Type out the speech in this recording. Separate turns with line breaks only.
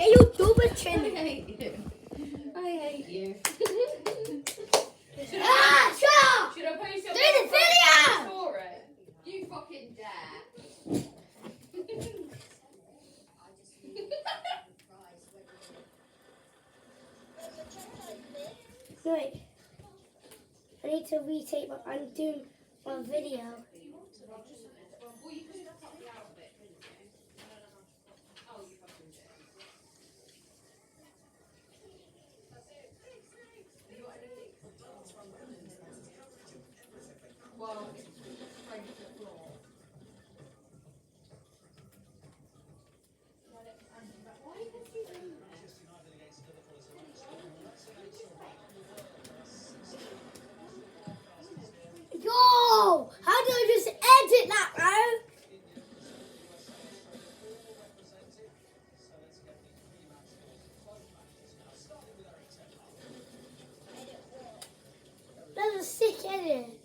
Get your double chin.
I hate you. I hate you.
Ah, shut up!
Should I post your
Do the video!
for it? You fucking dare.
Wait. I need to retake my. I'm doing my video.
Well,
Yo! How do I just edit that, bro? That's a sick edit.